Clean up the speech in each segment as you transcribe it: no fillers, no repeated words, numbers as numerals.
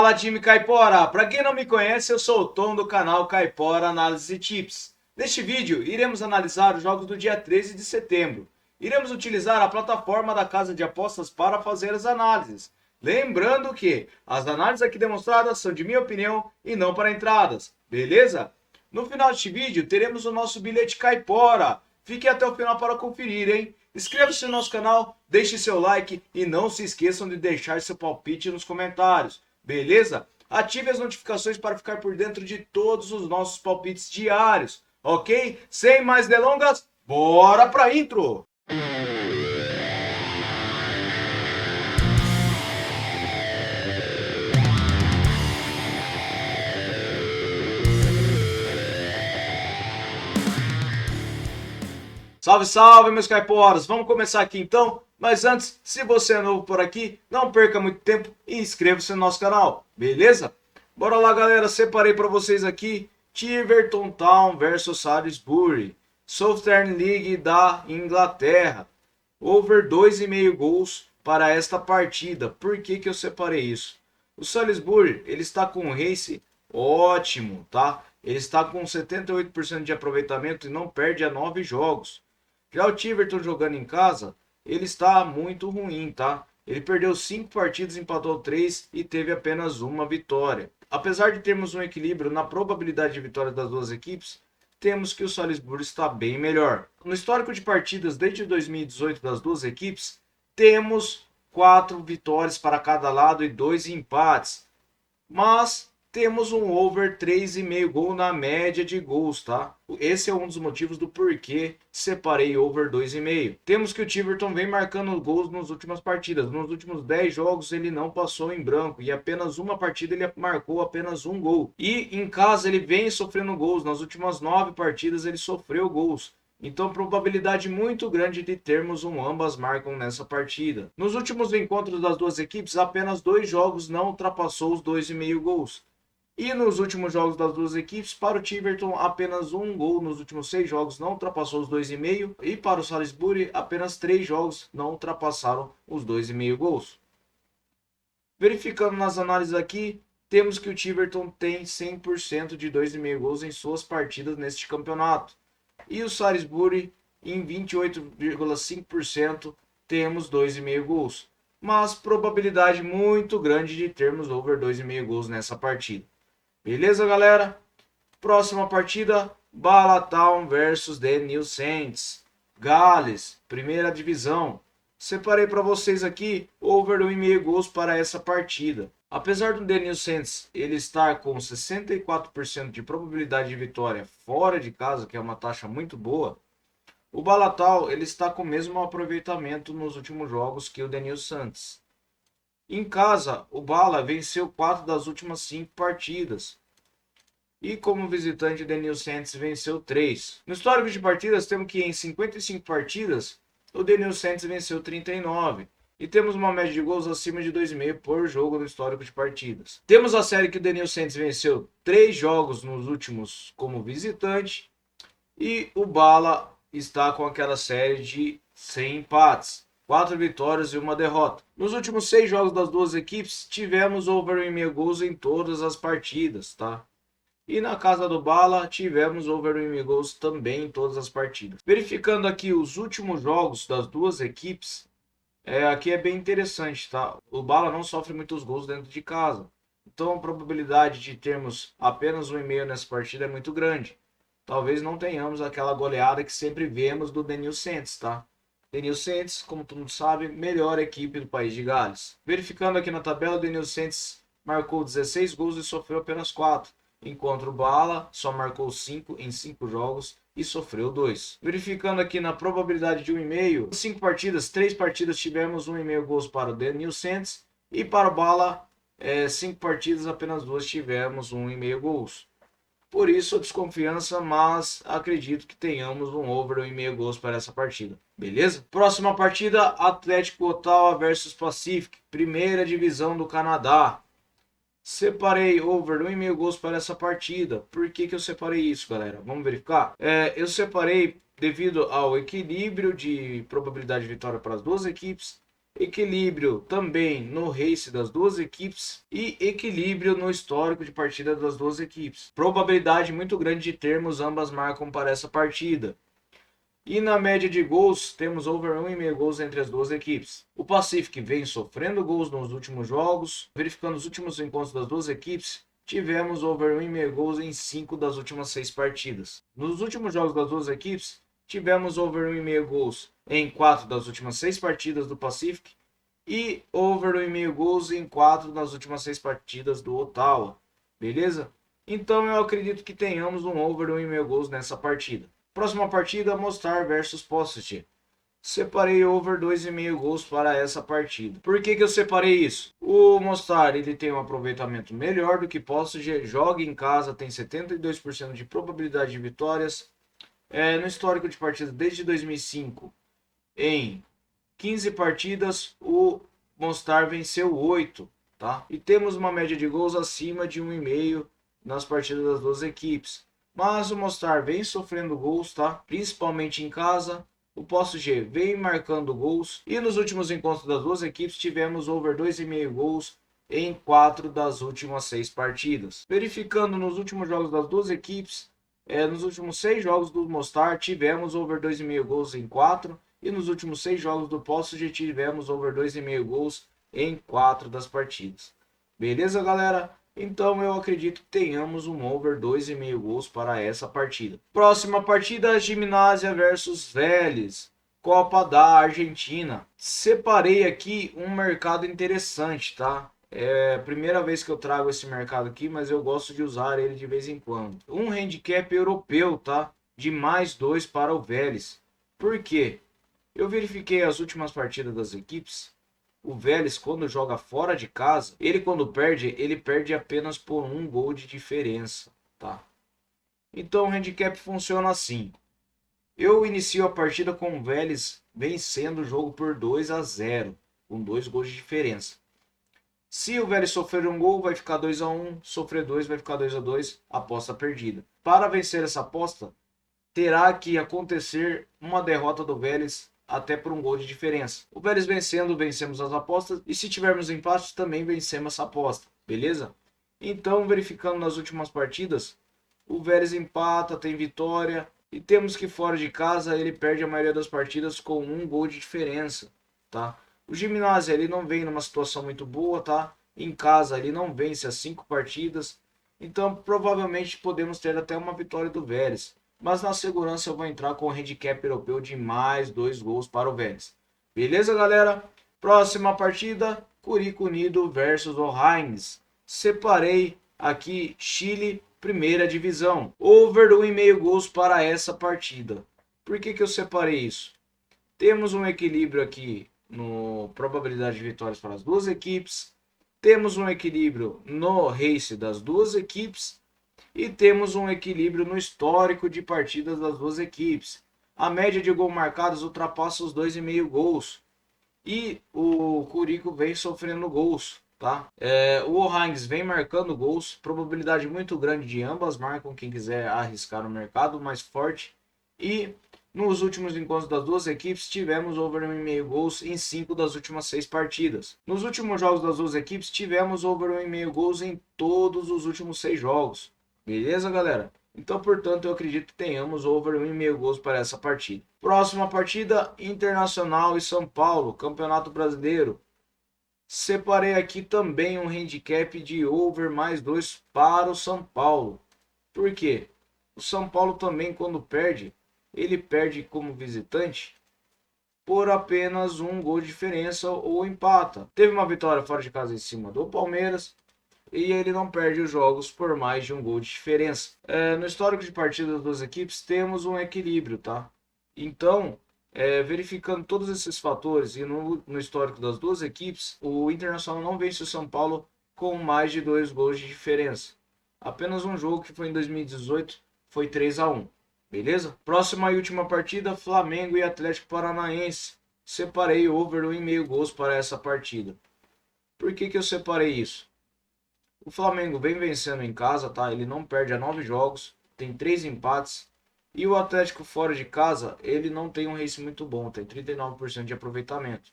Fala, time Caipora! Para quem não me conhece, eu sou o Tom do canal Caipora Análise e Tips. Neste vídeo, iremos analisar os jogos do dia 13 de setembro. Iremos utilizar a plataforma da Casa de Apostas para fazer as análises. Lembrando que as análises aqui demonstradas são de minha opinião e não para entradas, beleza? No final deste vídeo, teremos o nosso bilhete Caipora. Fique até o final para conferir, hein? Inscreva-se no nosso canal, deixe seu like e não se esqueçam de deixar seu palpite nos comentários. Beleza? Ative as notificações para ficar por dentro de todos os nossos palpites diários, ok? Sem mais delongas, bora pra intro! Salve, salve, meus caiporas! Vamos começar aqui então? Mas antes, se você é novo por aqui, não perca muito tempo e inscreva-se no nosso canal, beleza? Bora lá, galera, separei para vocês aqui Tiverton Town versus Salisbury, Southern League da Inglaterra, over 2,5 gols para esta partida. Por que eu separei isso? O Salisbury, ele está com um race ótimo, tá? Ele está com 78% de aproveitamento e não perde a 9 jogos. Já o Tiverton jogando em casa, ele está muito ruim, tá? Ele perdeu 5 partidas, empatou 3 e teve apenas uma vitória. Apesar de termos um equilíbrio na probabilidade de vitória das duas equipes, temos que o Salisbury está bem melhor. No histórico de partidas desde 2018 das duas equipes, temos 4 vitórias para cada lado e 2 empates. Mas temos um over 3,5 gol na média de gols, tá? Esse é um dos motivos do porquê separei over 2,5. Temos que o Tiverton vem marcando gols nas últimas partidas. Nos últimos 10 jogos ele não passou em branco e apenas uma partida ele marcou apenas um gol. E em casa ele vem sofrendo gols. Nas últimas 9 partidas ele sofreu gols. Então, probabilidade muito grande de termos um ambas marcam nessa partida. Nos últimos encontros das duas equipes, apenas 2 jogos não ultrapassou os 2,5 gols. E nos últimos jogos das duas equipes, para o Tiverton, apenas um gol nos últimos 6 jogos não ultrapassou os 2,5. E para o Salisbury, apenas 3 jogos não ultrapassaram os 2,5 gols. Verificando nas análises aqui, temos que o Tiverton tem 100% de 2,5 gols em suas partidas neste campeonato. E o Salisbury, em 28,5%, temos 2,5 gols. Mas probabilidade muito grande de termos over 2,5 gols nessa partida. Beleza, galera? Próxima partida, Bala Town versus The New Saints. Gales, primeira divisão. Separei para vocês aqui over 1,5 gols para essa partida. Apesar do The New Saints ele estar com 64% de probabilidade de vitória fora de casa, que é uma taxa muito boa, o Bala Town ele está com o mesmo aproveitamento nos últimos jogos que o The New Saints. Em casa, o Bala venceu 4 das últimas 5 partidas. E como visitante, o The New Saints venceu 3. No histórico de partidas, temos que em 55 partidas, o The New Saints venceu 39. E temos uma média de gols acima de 2,5 por jogo no histórico de partidas. Temos a série que o The New Saints venceu 3 jogos nos últimos como visitante. E o Bala está com aquela série de 100 empates. 4 vitórias e uma derrota. Nos últimos 6 jogos das duas equipes, tivemos over 1,5 gols em todas as partidas, tá? E na casa do Bala, tivemos over 1,5 gols também em todas as partidas. Verificando aqui os últimos jogos das duas equipes, aqui é bem interessante, tá? O Bala não sofre muitos gols dentro de casa. Então a probabilidade de termos apenas 1,5 nessa partida é muito grande. Talvez não tenhamos aquela goleada que sempre vemos do The New Saints, tá? The New Saints, como todo mundo sabe, melhor equipe do país de Gales. Verificando aqui na tabela, o The New Saints marcou 16 gols e sofreu apenas 4. Enquanto o Bala só marcou 5 em 5 jogos e sofreu 2. Verificando aqui na probabilidade de 1,5, 5 partidas, 3 partidas tivemos 1,5 gols para o The New Saints. E para o Bala, 5 partidas, apenas 2 tivemos 1,5 gols. Por isso a desconfiança, mas acredito que tenhamos um over 1,5 gols para essa partida. Beleza? Próxima partida, Atlético Ottawa versus Pacific, primeira divisão do Canadá. Separei over 1,5 gols para essa partida. Por que eu separei isso, galera? Vamos verificar? Eu separei devido ao equilíbrio de probabilidade de vitória para as duas equipes equilíbrio também no race das duas equipes e equilíbrio no histórico de partida das duas equipes. Probabilidade muito grande de termos ambas marcam para essa partida. E na média de gols, temos over 1,5 gols entre as duas equipes. O Pacific vem sofrendo gols nos últimos jogos. Verificando os últimos encontros das duas equipes, tivemos over 1,5 gols em 5 das últimas 6 partidas. Nos últimos jogos das duas equipes, tivemos over 1,5 gols em 4 das últimas 6 partidas do Pacific e over 1,5 gols em 4 das últimas 6 partidas do Ottawa. Beleza? Então eu acredito que tenhamos um over 1,5 gols nessa partida. Próxima partida, Mostar versus Postage. Separei over 2,5 gols para essa partida. Por que eu separei isso? O Mostar ele tem um aproveitamento melhor do que Postage, joga em casa, tem 72% de probabilidade de vitórias. No histórico de partidas desde 2005, em 15 partidas, o Mostar venceu 8, tá? E temos uma média de gols acima de 1,5 nas partidas das duas equipes. Mas o Mostar vem sofrendo gols, tá? Principalmente em casa. O Posto G vem marcando gols. E nos últimos encontros das duas equipes tivemos over 2,5 gols em 4 das últimas 6 partidas. Verificando nos últimos jogos das duas equipes, nos últimos 6 jogos do Mostar tivemos over 2,5 gols em 4. E nos últimos 6 jogos do Posto G tivemos over 2,5 gols em 4 das partidas. Beleza, galera? Então eu acredito que tenhamos um over 2,5 gols para essa partida. Próxima partida, Gimnasia versus Vélez, Copa da Argentina. Separei aqui um mercado interessante, tá? É a primeira vez que eu trago esse mercado aqui, mas eu gosto de usar ele de vez em quando. Um handicap europeu, tá? De mais 2 para o Vélez. Por quê? Eu verifiquei as últimas partidas das equipes. O Vélez, quando joga fora de casa, quando perde, ele perde apenas por 1 gol de diferença, tá? Então o handicap funciona assim. Eu inicio a partida com o Vélez vencendo o jogo por 2-0, com 2 gols de diferença. Se o Vélez sofrer um gol, vai ficar 2-1, sofrer 2, vai ficar 2-2, aposta perdida. Para vencer essa aposta, terá que acontecer uma derrota do Vélez até por 1 gol de diferença. O Vélez vencendo, vencemos as apostas. E se tivermos empate, também vencemos essa aposta. Beleza? Então, verificando nas últimas partidas, o Vélez empata, tem vitória. E temos que fora de casa, ele perde a maioria das partidas com 1 gol de diferença. Tá? O Gimnasia, ele não vem numa situação muito boa, tá? Em casa, ele não vence as 5 partidas. Então, provavelmente, podemos ter até uma vitória do Vélez. Mas na segurança eu vou entrar com o handicap europeu de mais 2 gols para o Vélez. Beleza, galera? Próxima partida, Curicó Unido versus O'Higgins. Separei aqui Chile, primeira divisão. Over 1,5 gols para essa partida. Por que eu separei isso? Temos um equilíbrio aqui no probabilidade de vitórias para as duas equipes. Temos um equilíbrio no race das duas equipes. E temos um equilíbrio no histórico de partidas das duas equipes. A média de gols marcados ultrapassa os 2,5 gols. E o Curicó vem sofrendo gols, tá? O O'Higgins vem marcando gols. Probabilidade muito grande de ambas marcam. Quem quiser arriscar no mercado mais forte. E nos últimos encontros das duas equipes tivemos over 1,5 gols em 5 das últimas 6 partidas. Nos últimos jogos das duas equipes tivemos over 1,5 gols em todos os últimos 6 jogos. Beleza, galera? Então, portanto, eu acredito que tenhamos over 1,5 gols para essa partida. Próxima partida, Internacional e São Paulo, Campeonato Brasileiro. Separei aqui também um handicap de over mais 2 para o São Paulo. Por quê? O São Paulo também, quando perde, ele perde como visitante por apenas 1 gol de diferença ou empata. Teve uma vitória fora de casa em cima do Palmeiras. E ele não perde os jogos por mais de 1 gol de diferença. No histórico de partidas das duas equipes temos um equilíbrio, tá? Então, verificando todos esses fatores e no histórico das duas equipes, o Internacional não vence o São Paulo com mais de 2 gols de diferença. Apenas um jogo que foi em 2018 foi 3-1. Beleza? Próxima e última partida, Flamengo e Atlético Paranaense. Separei over 1,5 gols para essa partida. Por que eu separei isso? O Flamengo vem vencendo em casa, tá? Ele não perde há 9 jogos, tem 3 empates. E o Atlético fora de casa, ele não tem um race muito bom, tem 39% de aproveitamento.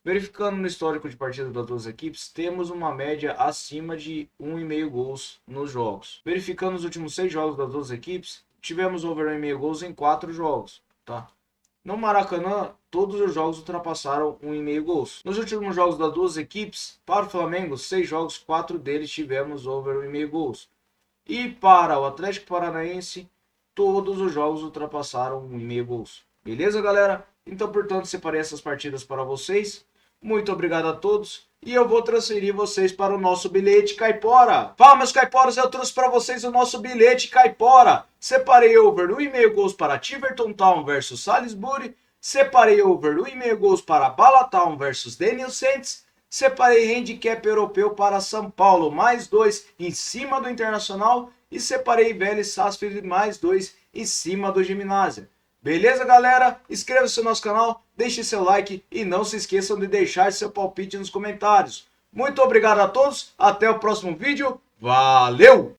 Verificando no histórico de partida das duas equipes, temos uma média acima de 1,5 gols nos jogos. Verificando os últimos 6 jogos das duas equipes, tivemos over 1,5 gols em 4 jogos, tá? No Maracanã, todos os jogos ultrapassaram 1,5 gols. Nos últimos jogos das duas equipes, para o Flamengo, 6 jogos, 4 deles tivemos over 1,5 gols. E para o Atlético Paranaense, todos os jogos ultrapassaram 1,5 gols. Beleza, galera? Então, portanto, separei essas partidas para vocês. Muito obrigado a todos. E eu vou transferir vocês para o nosso bilhete caipora. Fala, meus caiporas, eu trouxe para vocês o nosso bilhete caipora. Separei over 1,5 gols para Tiverton Town versus Salisbury. Separei over 1,5 gols para Balatown versus Daniel Saints. Separei handicap europeu para São Paulo, mais 2 em cima do Internacional. E separei Vélez Sarsfield, mais 2 em cima do Gimnasia. Beleza, galera? Inscreva-se no nosso canal, deixe seu like e não se esqueçam de deixar seu palpite nos comentários. Muito obrigado a todos, até o próximo vídeo, valeu!